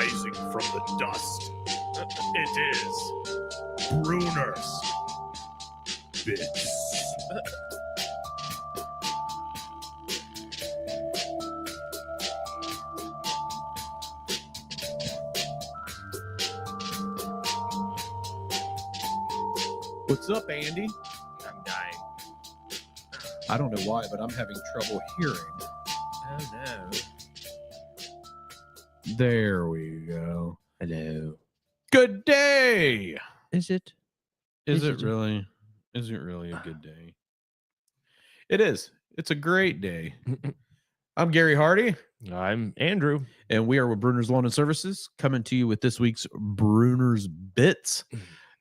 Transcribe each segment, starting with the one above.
rising from the dust. It is Bruner's Bits. What's up, Andy? I'm dying. I don't know why, but I'm having trouble hearing. Oh no. There we go. Hello. Good day. Is it? Is it really? Is it really a good day? It is. It's a great day. I'm Gary Hardy. I'm Andrew. And we are with Bruner's Lawn and Services, coming to you with this week's Bruner's Bits,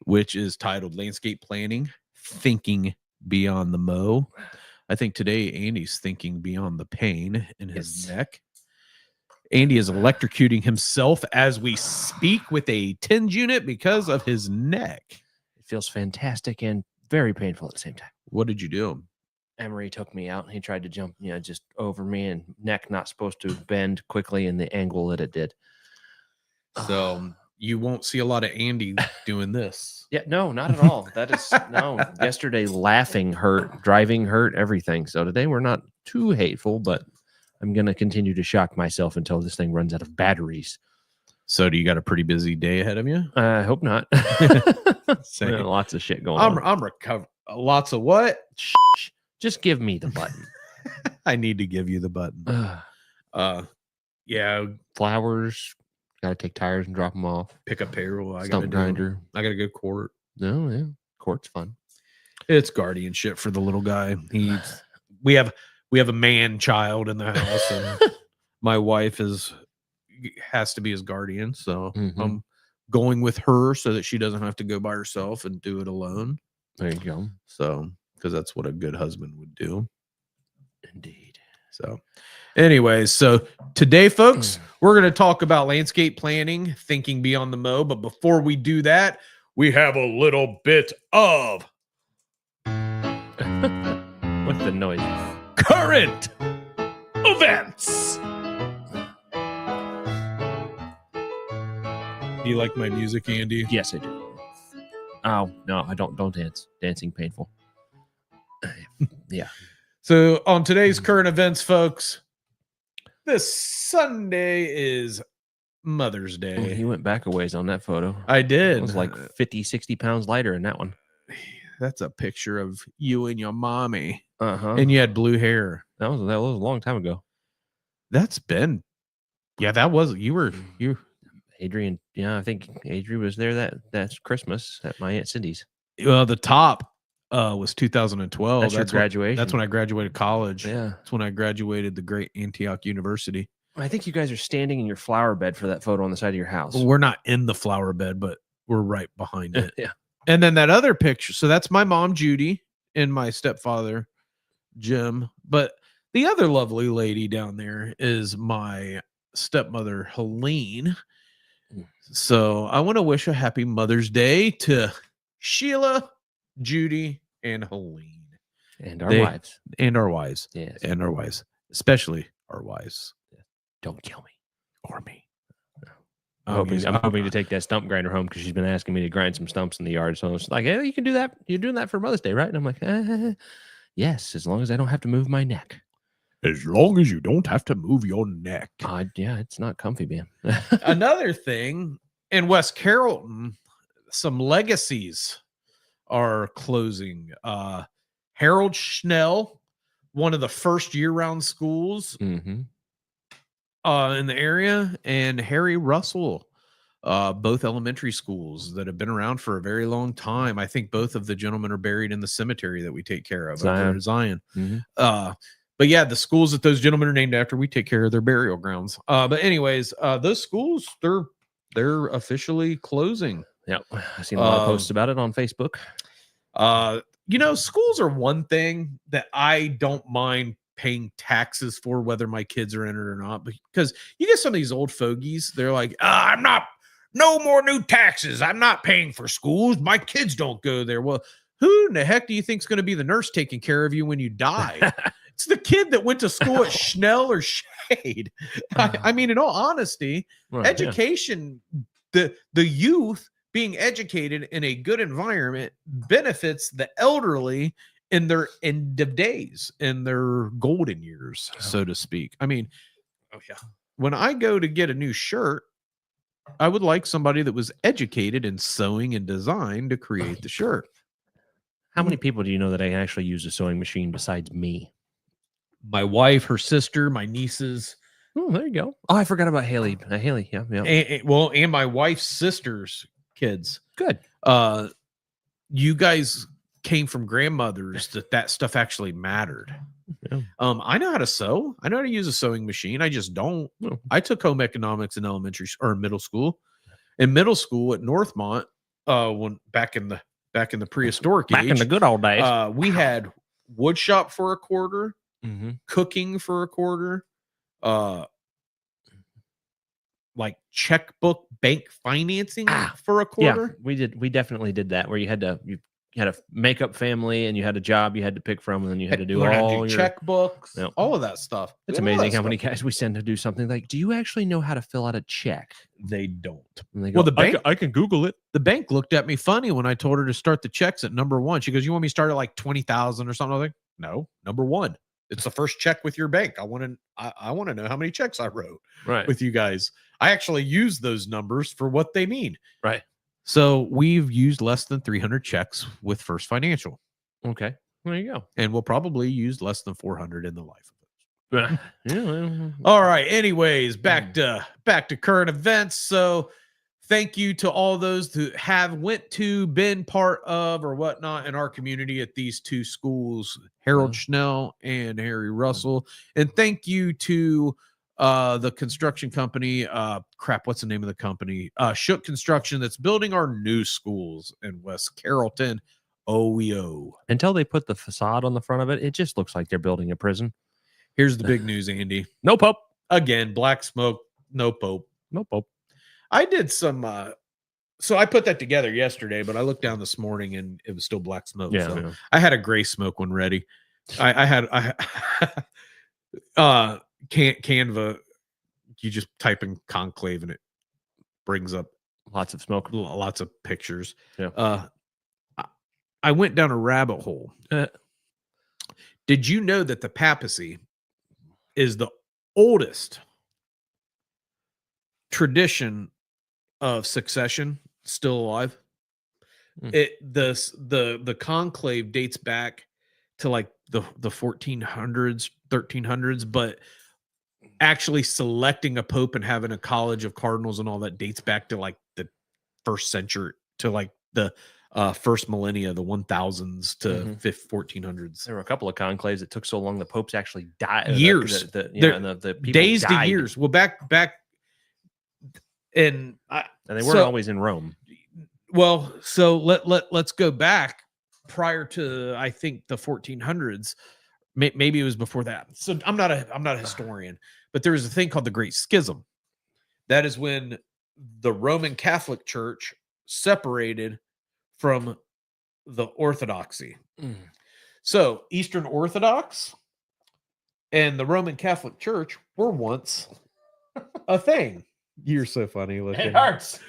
which is titled Landscape Planning, Thinking Beyond the Mow. I think today Andy's thinking beyond the pain in his neck. Andy is electrocuting himself as we speak with a TENS unit because of his neck. It feels fantastic and very painful at the same time. What did you do? Emery took me out. He tried to jump, just over me, and neck not supposed to bend quickly in the angle that it did. So you won't see a lot of Andy doing this. Yeah, no, not at all. That is no. Yesterday, laughing hurt, driving hurt, everything. So today we're not too hateful, but I'm going to continue to shock myself until this thing runs out of batteries. So do you got a pretty busy day ahead of you? I hope not. Same. Lots of shit going on. I'm recovering. Lots of what? Shh. Just give me the button. I need to give you the button. Yeah. Flowers. Got to take tires and drop them off. Pick up payroll. I Stump grinder. I got to go to court. No, yeah. Court's fun. It's guardianship for the little guy. We have a man child in the house, and my wife has to be his guardian. So I'm going with her so that she doesn't have to go by herself and do it alone. There you go. So, because that's what a good husband would do. Indeed. So, anyways, so today, folks, we're going to talk about landscape planning, thinking beyond the mow. But before we do that, we have a little bit of What's the noise? current events. Do you like my music, Andy? Yes, I do. Oh, no, I don't dance. Dancing painful. Yeah. So on today's current events, folks, this Sunday is Mother's Day. He went back a ways on that photo. I did. It was like 50, 60 pounds lighter in that one. That's a picture of you and your mommy. Uh-huh. And you had blue hair. That was a long time ago. That's been, that was, you. Adrian, I think Adrian was there that's Christmas at my Aunt Cindy's. Well, the top was 2012. That's your graduation. That's when I graduated college. Yeah. That's when I graduated the great Antioch University. I think you guys are standing in your flower bed for that photo on the side of your house. Well, we're not in the flower bed, but we're right behind it. Yeah. And then that other picture. So that's my mom, Judy, and my stepfather, Jim. But the other lovely lady down there is my stepmother, Helene. So I want to wish a happy Mother's Day to Sheila, Judy, and Helene. And our wives. And our wives. Yes. And our wives. Especially our wives. Don't kill me. Or me. I'm hoping to take that stump grinder home because she's been asking me to grind some stumps in the yard. So it's like, hey, you can do that. You're doing that for Mother's Day, right? And I'm like, yes, as long as I don't have to move my neck. As long as you don't have to move your neck. Yeah, it's not comfy, man. Another thing, in West Carrollton, some legacies are closing. Harold Schnell, one of the first year-round schools in the area, and Harry Russell, both elementary schools that have been around for a very long time. I think both of the gentlemen are buried in the cemetery that we take care of, Zion. But yeah, the schools that those gentlemen are named after, we take care of their burial grounds. But anyways, those schools, they're officially closing. Yep. I've seen a lot of posts about it on Facebook. Schools are one thing that I don't mind paying taxes for, whether my kids are in it or not, because you get some of these old fogies, they're like, no more new taxes. I'm not paying for schools. My kids don't go there. Well, who in the heck do you think is going to be the nurse taking care of you when you die? It's the kid that went to school at Schnell or Shade. I mean, in all honesty, Right, yeah. education, the youth being educated in a good environment benefits the elderly in their end of days, in their golden years, so to speak. I mean, when I go to get a new shirt, I would like somebody that was educated in sewing and design to create the shirt. How many people do you know that I actually use a sewing machine besides me? My wife, her sister, my nieces, Oh, there you go. Oh, I forgot about Haley. Haley, yeah. and my wife's sister's kids. Good. You guys came from grandmothers that stuff actually mattered. Yeah. I know how to sew. I know how to use a sewing machine. I just don't. Oh. I took home economics in elementary or middle school. In middle school at Northmont, when back in the prehistoric Back age, in the good old days. we had wood shop for a quarter, Mm-hmm. cooking for a quarter, like checkbook bank financing for a quarter. Yeah, we definitely did that, where you had a makeup family and you had a job you had to pick from, and then you had to do Learn how to all do your checkbooks, Yep. all of that stuff. It's amazing how many guys we send to do something like, do you actually know how to fill out a check? They don't. And they go, Well, the bank, I can Google it. the bank looked at me funny when I told her to start the checks at number one. She goes, "You want me to start at like 20,000 or something?" I was like, "No, number one. It's the first check with your bank. I want to know how many checks I wrote Right. with you guys. I actually use those numbers for what they mean." Right. So we've used less than 300 checks with First Financial, Okay. There you go. and we'll probably use less than 400 in the life of it. Yeah. All right. Anyways, back to current events. So thank you to all those who have went to, been part of, or whatnot in our community at these two schools, Harold Schnell and Harry Russell. And thank you to the construction company. What's the name of the company? Shook Construction, that's building our new schools in West Carrollton. OEO. Until they put the facade on the front of it, it just looks like they're building a prison. Here's the big news, Andy. No Pope. Again, black smoke, no Pope. No Pope. I did some so I put that together yesterday, but I looked down this morning and it was still black smoke. Yeah, So yeah. I had a gray smoke one ready. I Canva, you just type in conclave and it brings up Lots of smoke. lots of pictures. Yeah. I went down a rabbit hole. Did you know that the papacy is the oldest tradition of succession still alive? The conclave dates back to like the 1400s, 1300s, but actually selecting a pope and having a college of cardinals and all that dates back to like the first century, to like the first millennia, the 1000s to 1400s. There were a couple of conclaves that took so long the popes actually died. Years. The people Days died. to years. Well, back and they weren't always in Rome. Well, so let's go back prior to, I think, the 1400s. Maybe it was before that. So I'm not a historian, but there was a thing called the Great Schism. That is when the Roman Catholic Church separated from the Orthodoxy. So Eastern Orthodox and the Roman Catholic Church were once a thing. You're so funny looking. It hurts.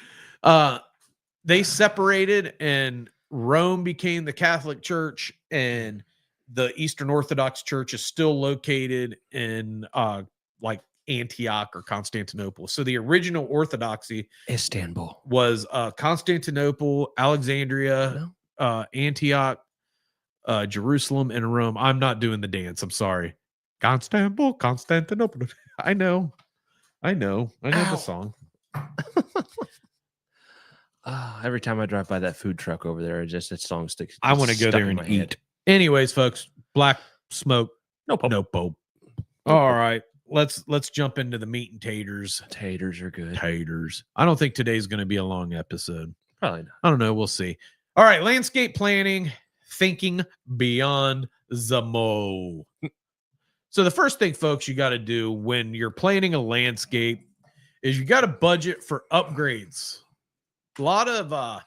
They separated and Rome became the Catholic Church, and the Eastern Orthodox Church is still located in like Antioch or Constantinople. So the original Orthodoxy Istanbul was Constantinople, Alexandria, Antioch, Jerusalem, and Rome. I'm not doing the dance. I'm sorry. Constantinople. I know the song. Every time I drive by that food truck over there, that song sticks. I want to go there and eat. Anyways, folks, black smoke, no Pope. All right, let's jump into the meat and taters. Taters are good. Taters. I don't think today's going to be a long episode. Probably not. I don't know. We'll see. All right, landscape planning, thinking beyond the mo. So the first thing, folks, you got to do when you're planning a landscape is you got to budget for upgrades. A lot of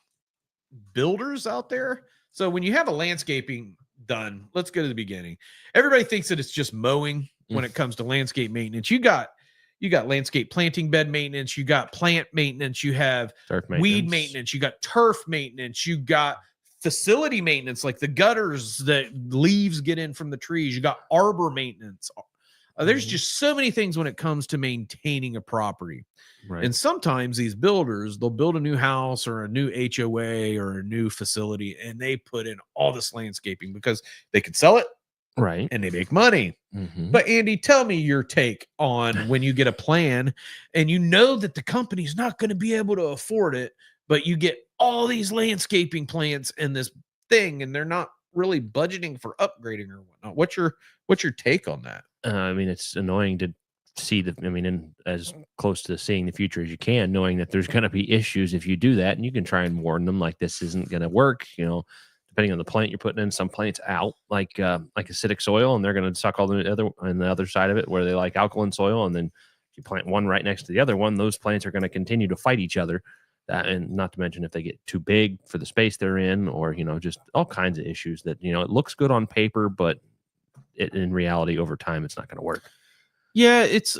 builders out there. So when you have a landscaping done. Let's go to the beginning. Everybody thinks that it's just mowing when it comes to landscape maintenance. You got landscape planting bed maintenance, you got plant maintenance, you have weed maintenance, you got turf maintenance, you got facility maintenance, like the gutters that leaves get in from the trees, you got arbor maintenance. There's just so many things when it comes to maintaining a property. Right. And sometimes these builders, they'll build a new house or a new HOA or a new facility, and they put in all this landscaping because they can sell it, right, and they make money. But Andy, tell me your take on when you get a plan and you know that the company's not going to be able to afford it, but you get all these landscaping plans and this thing, and they're not really budgeting for upgrading or whatnot. What's your take on that? I mean, it's annoying to see in as close to seeing the future as you can, knowing that there's going to be issues if you do that, and you can try and warn them like this isn't going to work. Depending on the plant you're putting in, some plants out like acidic soil, and they're going to suck all the other on the other side of it where they like alkaline soil, and then if you plant one right next to the other one, those plants are going to continue to fight each other. And not to mention if they get too big for the space they're in, or just all kinds of issues that it looks good on paper, but in reality over time it's not going to work. Yeah, it's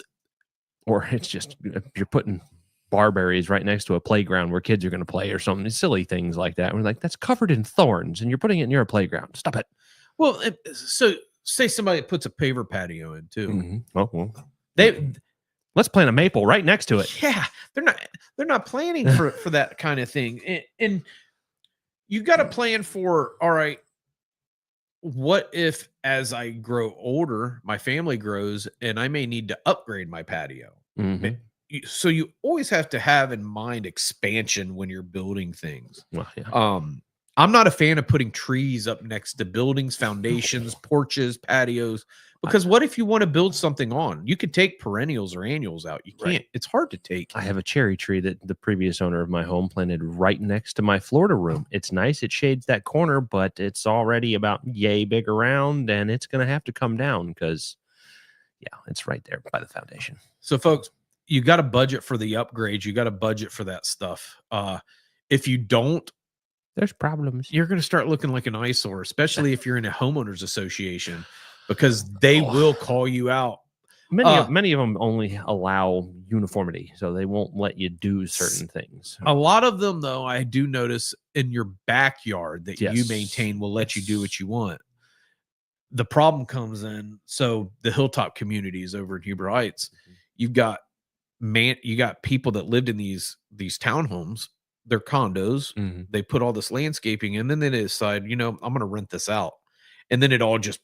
just you're putting barberries right next to a playground where kids are going to play or something, silly things like that. We're like, that's covered in thorns and you're putting it near a playground. Stop it. Well, so say somebody puts a paver patio in too. Well, they let's plant a maple right next to it. Yeah, they're not planning for that kind of thing. And you got to plan for, all right, what if as I grow older, my family grows and I may need to upgrade my patio? So you always have to have in mind expansion when you're building things. Well, yeah. I'm not a fan of putting trees up next to buildings, foundations, porches, patios, because what if you want to build something on? You could take perennials or annuals out. You can't. Right. It's hard to take. I have a cherry tree that the previous owner of my home planted right next to my Florida room. It's nice. It shades that corner, but it's already about yay big around, and it's going to have to come down because, it's right there by the foundation. So, folks, you got to budget for the upgrades. You got to budget for that stuff. If you don't, there's problems. You're going to start looking like an eyesore, especially if you're in a homeowners association, because they will call you out. Many of them only allow uniformity, so they won't let you do certain things. A lot of them, though, I do notice in your backyard that you maintain will let you do what you want. The problem comes in, so the hilltop communities over in Huber Heights, you got people that lived in these townhomes. They're condos. They put all this landscaping in, and then they decide, I'm going to rent this out. And then it all just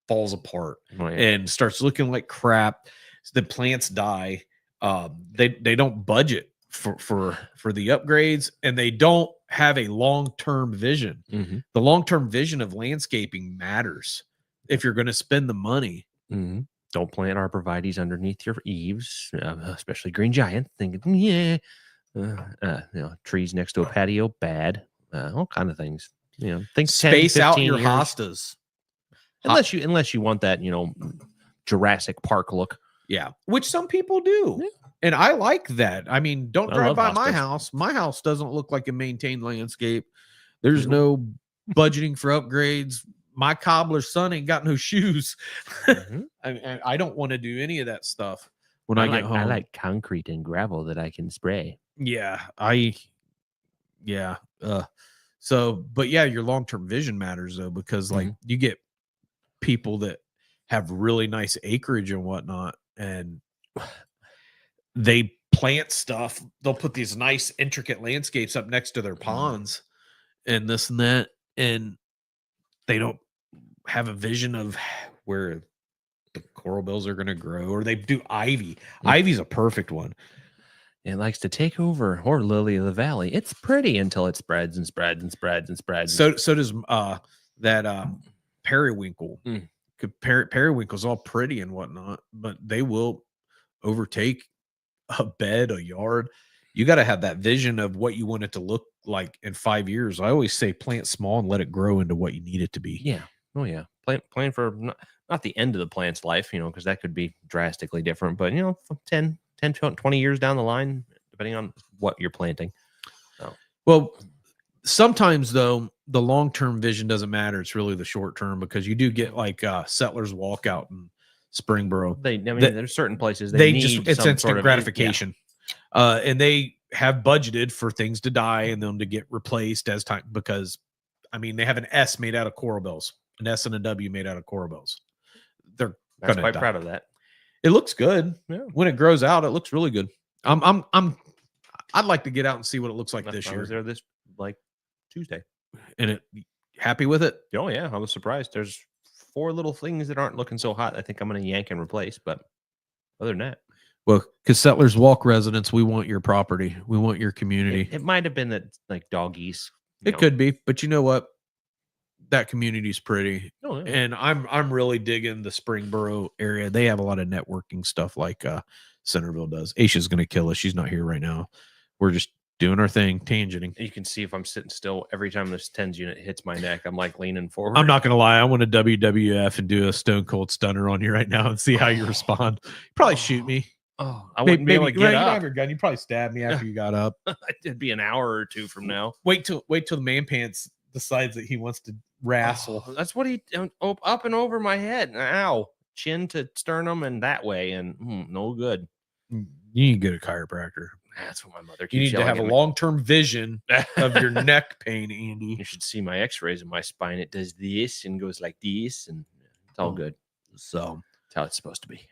falls apart and starts looking like crap. The plants die. They don't budget for the upgrades, and they don't have a long-term vision. The long-term vision of landscaping matters if you're going to spend the money. Don't plant arborvitaes underneath your eaves, especially green giant. Thinking, trees next to a patio, bad. All kind of things. Think space 10, out your years. Hostas, unless you want that Jurassic Park look. Yeah, which some people do, and I like that. I mean, don't drive by my house. My house doesn't look like a maintained landscape. There's no budgeting for upgrades. My cobbler's son ain't got no shoes. I don't want to do any of that stuff when I get home. I like concrete and gravel that I can spray. So, but your long-term vision matters though, because like you get people that have really nice acreage and whatnot, and they plant stuff. They'll put these nice intricate landscapes up next to their ponds and this and that, and they don't have a vision of where the coral bells are going to grow, or they do ivy. Ivy's a perfect one. It likes to take over, or lily of the valley. It's pretty until it spreads and spreads and spreads and spreads. So does that periwinkle. Periwinkle's all pretty and whatnot, but they will overtake a bed, a yard. You got to have that vision of what you want it to look like in 5 years. I always say plant small and let it grow into what you need it to be. Yeah. Oh yeah. Plan for not the end of the plant's life, because that could be drastically different, but 10, 20 years down the line, depending on what you're planting. Well, sometimes though, the long-term vision doesn't matter. It's really the short term because you do get like Settlers Walkout in Springboro. I mean, That- there's certain places They need just it's some instant sort of gratification. And they have budgeted for things to die and them to get replaced as time because I mean they have an S made out of coral bells, an S and a W made out of coral bells. They're That's gonna quite die. proud of that. It looks good. Yeah. When it grows out, it looks really good. I'd like to get out and see what it looks like this I year. was there this like Tuesday. And it happy with it? Oh yeah, I was surprised. There's 4 little things that aren't looking so hot. I think I'm going to yank and replace. But other than that, Well, because Settlers Walk residents, we want your property. We want your community. it might have been that like doggies. It could be, but you know what? That community's pretty. Oh, yeah. And I'm really digging the Springboro area. They have a lot of networking stuff like Centerville does. Aisha's gonna kill us. She's not here right now. We're just doing our thing, tangenting. You can see if I'm sitting still every time this TENS unit hits my neck, I'm like leaning forward. I'm not gonna lie, I want to WWF and do a Stone Cold Stunner on you right now and see how you respond. Probably shoot me. Oh, I wouldn't be able to get you don't up. have your gun. You probably stab me after you got up. It'd be an hour or 2 from now. Wait till the man pants decides that he wants to wrestle. Oh, that's what he up and over my head. Ow, chin to sternum and that way, and no good. You need to get a chiropractor. That's what my mother keeps You need to yelling have a at me. long-term vision of your neck pain, Andy. You should see my X-rays in my spine. It does this and goes like this, and it's all good. So That's how it's supposed to be.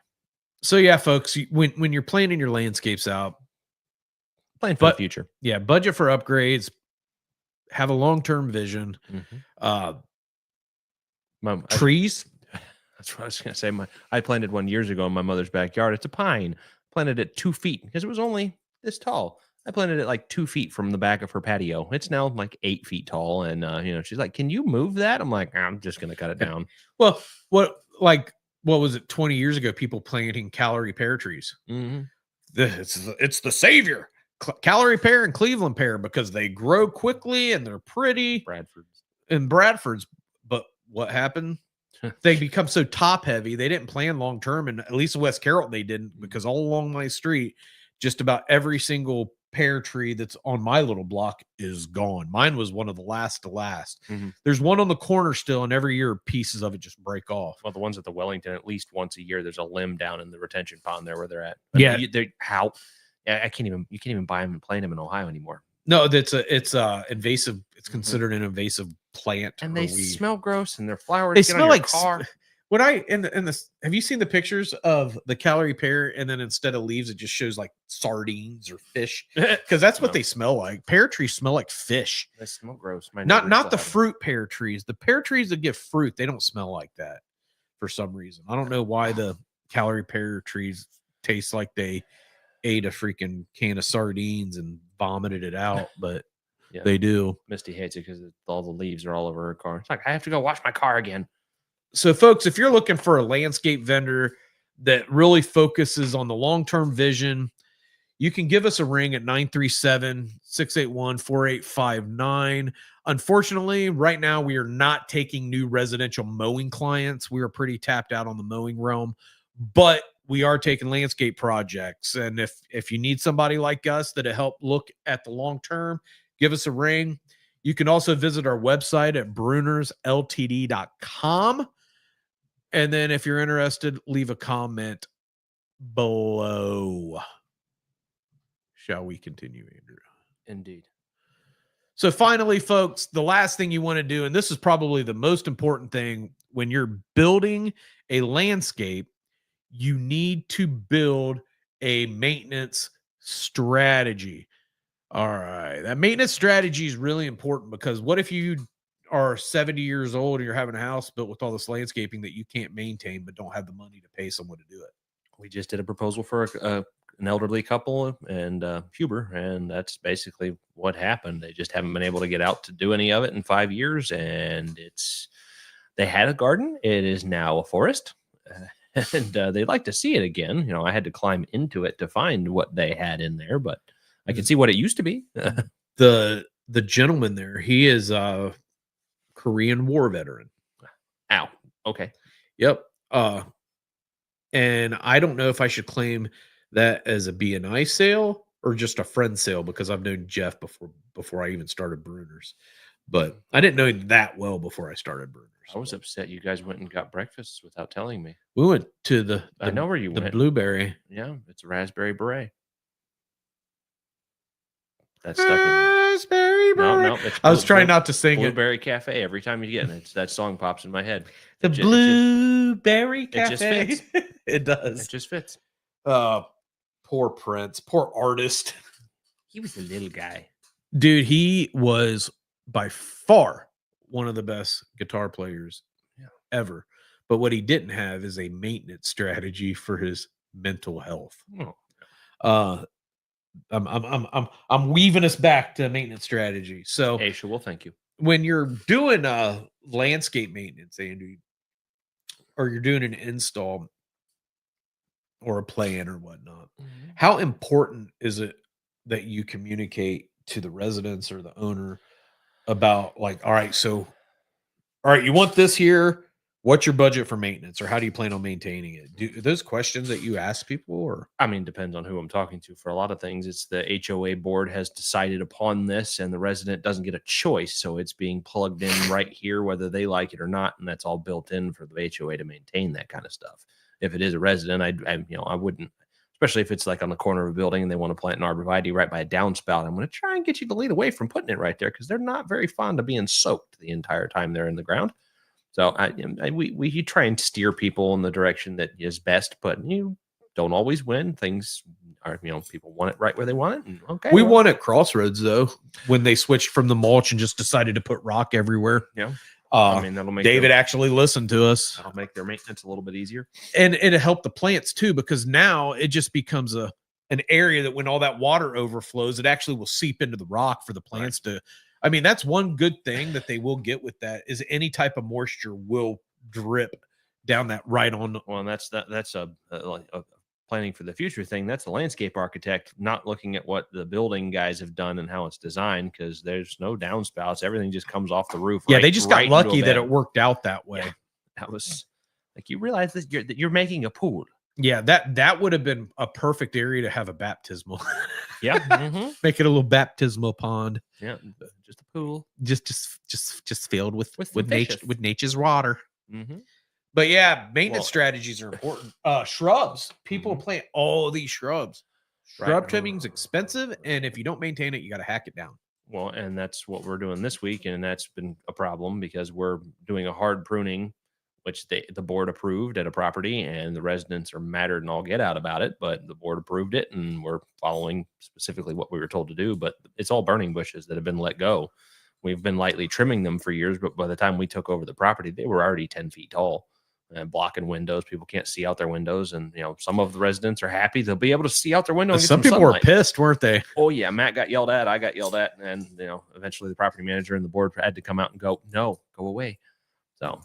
So yeah, folks, when you're planning your landscapes out, Plan for the future. Yeah, budget for upgrades, have a long-term vision. Trees. That's what I was gonna say. I planted one years ago in my mother's backyard. It's a pine. Planted it 2 feet because it was only this tall. I planted it like 2 feet from the back of her patio. It's now like 8 feet tall, and she's like, "Can you move that?" I'm like, "I'm just gonna cut it down." Well, what was it 20 years ago? People planting calorie pear trees. Mm-hmm. It's the savior. Calorie pear and Cleveland pear because they grow quickly and they're pretty. Bradford's. But what happened? They become so top heavy. They didn't plan long term, and at least in West Carroll they didn't, because all along my street, just about every single pear tree that's on my little block is gone. Mine was one of the last to last. Mm-hmm. There's one on the corner still, and every year pieces of it just break off. Well, the ones at the Wellington, at least once a year, there's a limb down in the retention pond there where they're at. But yeah, I can't even buy them and plant them in Ohio anymore. No, it's invasive. It's considered an invasive plant, and they smell gross, and their flowers. They smell like car. When I in this, have you seen the pictures of the calorie pear, and then instead of leaves, it just shows like sardines or fish? Because that's what they smell like. Pear trees smell like fish. They smell gross. Not the fruit pear trees. The pear trees that give fruit, they don't smell like that for some reason. I don't know why the calorie pear trees taste like they ate a freaking can of sardines and vomited it out, but yeah, they do. Misty hates it because all the leaves are all over her car. It's like, I have to go wash my car again. So, folks, if you're looking for a landscape vendor that really focuses on the long-term vision, you can give us a ring at 937-681-4859. Unfortunately, right now we are not taking new residential mowing clients. We are pretty tapped out on the mowing realm, but we are taking landscape projects. And if you need somebody like us that'll help look at the long term, give us a ring. You can also visit our website at brunersltd.com. And then if you're interested, leave a comment below. Shall we continue, Andrew? Indeed. So finally, folks, the last thing you want to do, and this is probably the most important thing when you're building a landscape, you need to build a maintenance strategy. All right. That maintenance strategy is really important, because what if you are 70 years old and you're having a house built with all this landscaping that you can't maintain but don't have the money to pay someone to do it? We just did a proposal for an elderly couple and Huber, and that's basically what happened. They just haven't been able to get out to do any of it in 5 years, and they had a garden. It is now a forest. And they'd like to see it again. I had to climb into it to find what they had in there, but I can see what it used to be. The gentleman there, he is a Korean War veteran. Ow. Okay. Yep. And I don't know if I should claim that as a B&I sale or just a friend sale, because I've known Jeff before I even started Bruners. But I didn't know him that well before I started Burners. I was upset you guys went and got breakfast without telling me. We went to the I know where you the went. Blueberry. Yeah, it's a raspberry beret. That's stuck in. Raspberry No, Beret. it's I was trying not to sing it. Blueberry Cafe. Every time you get it, that song pops in my head. The Blueberry it just Cafe. fits. It does. It just fits. Poor Prince. Poor artist. He was a little guy. Dude, he was by far one of the best guitar players ever. But what he didn't have is a maintenance strategy for his mental health. Oh. I'm weaving us back to maintenance strategy. So Aisha, well, thank you. when you're doing landscape maintenance, Andy, or you're doing an install or a plan or whatnot, how important is it that you communicate to the residents or the owner about, like, all right, you want this here, what's your budget for maintenance, or how do you plan on maintaining it? Do those questions that you ask people? Or I mean, depends on who I'm talking to. For a lot of things, it's the HOA board has decided upon this and the resident doesn't get a choice, so it's being plugged in right here whether they like it or not, and that's all built in for the HOA to maintain that kind of stuff. If it is a resident, I wouldn't, especially if it's like on the corner of a building and they want to plant an arborvitae right by a downspout. I'm going to try and get you to lead away from putting it right there because they're not very fond of being soaked the entire time they're in the ground. So we try and steer people in the direction that is best, but you don't always win. Things are, people want it right where they want it. And okay, we won at Crossroads though when they switched from the mulch and just decided to put rock everywhere. Yeah. That'll make David actually listened to us. That'll make their maintenance a little bit easier, and it'll help the plants too, because now it just becomes an area that when all that water overflows, it actually will seep into the rock for the plants to. I mean, that's one good thing that they will get with that is any type of moisture will drip down that right on. Well, and that's a planning for the future thing. That's the landscape architect not looking at what the building guys have done and how it's designed, because there's no downspouts. Everything just comes off the roof. Yeah, they just got lucky that it worked out that way. Yeah, that was like, you realize that you're making a pool. Yeah, that would have been a perfect area to have a baptismal. Yeah, make it a little baptismal pond. Yeah, just a pool, just filled with nature's water. Mm-hmm. But yeah, maintenance strategies are important. Shrubs, people plant all these shrubs. Shrub trimming's expensive, and if you don't maintain it, you got to hack it down. Well, and that's what we're doing this week, and that's been a problem because we're doing a hard pruning, which the board approved at a property, and the residents are mattered and all get out about it, but the board approved it, and we're following specifically what we were told to do. But it's all burning bushes that have been let go. We've been lightly trimming them for years, but by the time we took over the property, they were already 10 feet tall and blocking windows. People can't see out their windows, and some of the residents are happy they'll be able to see out their window. Some people were pissed, weren't they? Oh yeah, Matt got yelled at, I got yelled at, and eventually the property manager and the board had to come out and go, no, go away. So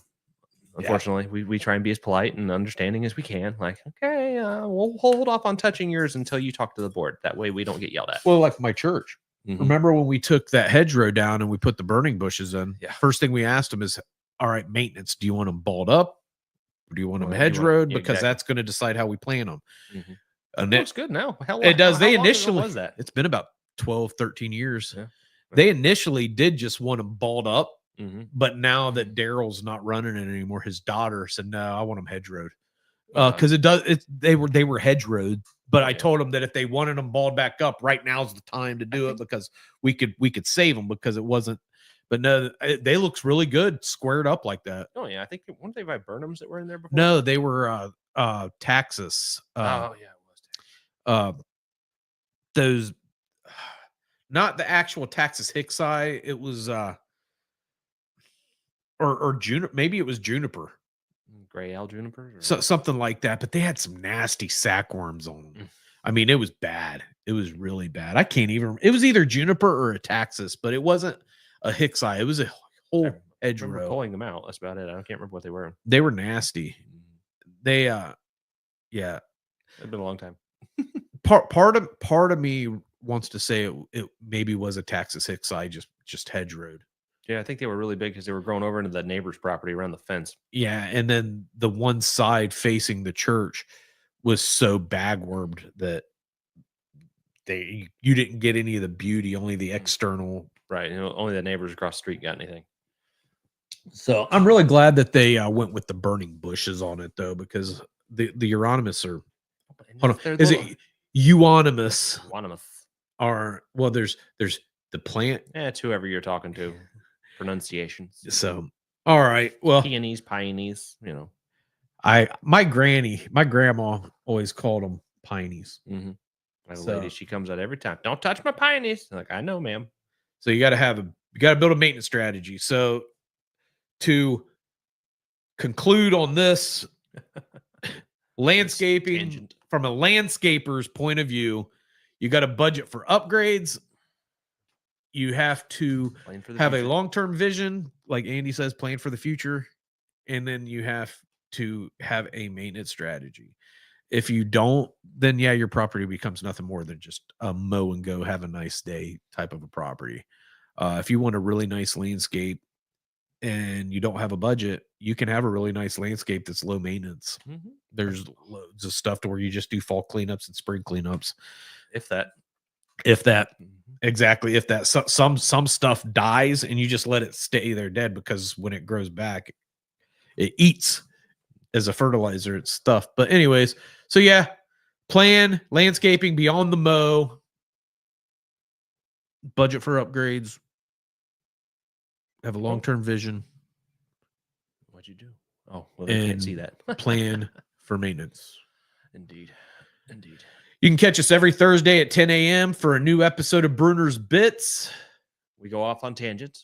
unfortunately, we try and be as polite and understanding as we can. Like, okay, we'll hold off on touching yours until you talk to the board. That way we don't get yelled at. Well, like my church. Remember when we took that hedgerow down and we put the burning bushes in? Yeah. First thing we asked them is, all right, maintenance, do you want them balled up? Or do you want them hedgerowed? Because that's going to decide how we plant them. And it looks good now. It does. How long was that? It's been about 12, 13 years. Yeah. They initially did just want them balled up. But now that Daryl's not running it anymore, his daughter said, no, I want them hedgerowed. Because they were hedgerowed. But I told them that if they wanted them balled back up, right now's the time to do it, because we could save them, because it wasn't. But no, they looks really good squared up like that. Oh yeah, I think weren't they by Burnhams that were in there before? No, they were Taxus. Oh yeah, it was those, not the actual Taxus Hicksai. It was or juniper. Maybe it was juniper. Gray owl juniper, so something like that. But they had some nasty sackworms on them. I mean, it was bad. It was really bad. I can't even. It was either juniper or a Taxus, but it wasn't a Hicksai. It was a whole hedgerow. Pulling them out. That's about it. I can't remember what they were. They were nasty. They yeah. It's been a long time. part of me wants to say it maybe was a Taxus Hicksai, just hedgerowed. Yeah, I think they were really big because they were growing over into the neighbor's property around the fence. Yeah, and then the one side facing the church was so bagwormed that you didn't get any of the beauty, only the external Right. Only the neighbors across the street got anything. So I'm really glad that they went with the burning bushes on it, though, because the Euonymus are. Hold on, is it euonymus? Are well, there's the plant. Yeah, it's whoever you're talking to. Pronunciations. So all right, well, peonies, pionies, my grandma always called them pionies. Mm-hmm. My lady, she comes out every time. Don't touch my pionies. I'm like, I know, ma'am. So you got to build a maintenance strategy. So to conclude on this, landscaping from a landscaper's point of view, you got to budget for upgrades. You have to have a long-term vision, like Andy says, plan for the future, and then you have to have a maintenance strategy. If you don't, then yeah, your property becomes nothing more than just a mow and go, have a nice day type of a property. If you want a really nice landscape and you don't have a budget, you can have a really nice landscape that's low maintenance. Mm-hmm. There's loads of stuff to where you just do fall cleanups and spring cleanups. If that, exactly. If that, some stuff dies and you just let it stay there dead, because when it grows back, it eats as a fertilizer, it's stuff. But anyways, so yeah, plan landscaping beyond the mow, budget for upgrades, have a long-term vision. What'd you do? Oh, well, they can't see that. Plan for maintenance. Indeed. You can catch us every Thursday at 10 a.m. for a new episode of Bruner's Bits. We go off on tangents.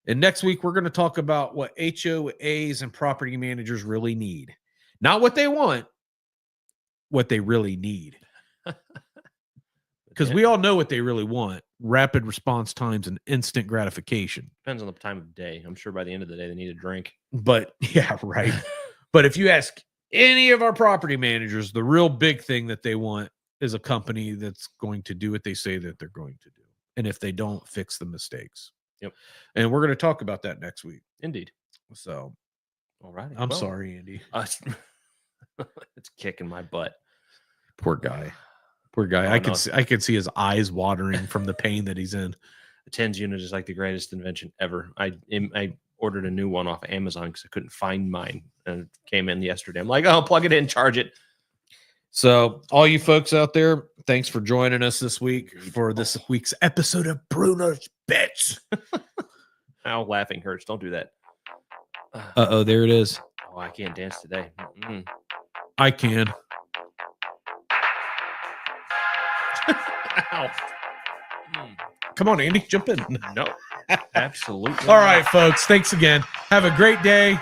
And next week, we're going to talk about what HOAs and property managers really need. Not what they want, what they really need. Because we all know what they really want: rapid response times and instant gratification. Depends on the time of day. I'm sure by the end of the day, they need a drink. But yeah, right. But if you ask any of our property managers, the real big thing that they want is a company that's going to do what they say that they're going to do. And if they don't, fix the mistakes. Yep. And we're going to talk about that next week. Indeed. So, all right. I'm sorry, Andy. It's kicking my butt. Poor guy. I could see his eyes watering from the pain that he's in. The TENS unit is like the greatest invention ever. I ordered a new one off Amazon because I couldn't find mine, and it came in yesterday. I'm like, oh, plug it in, charge it. So all you folks out there, thanks for joining us this week for this week's episode of Bruner's Bits. Ow, laughing hurts. Don't do that. Uh-oh, there it is. Oh, I can't dance today. I can. Ow. Come on, Andy, jump in. No, absolutely. All right, folks. Thanks again. Have a great day.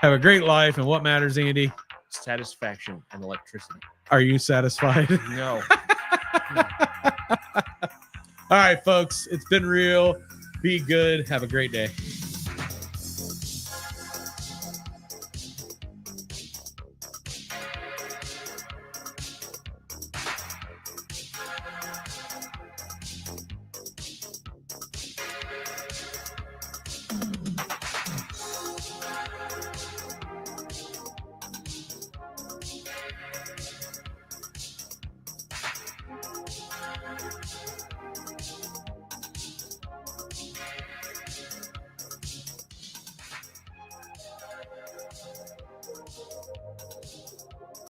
Have a great life. And what matters, Andy? Satisfaction and electricity. Are you satisfied? No. All right, folks. It's been real. Be good. Have a great day.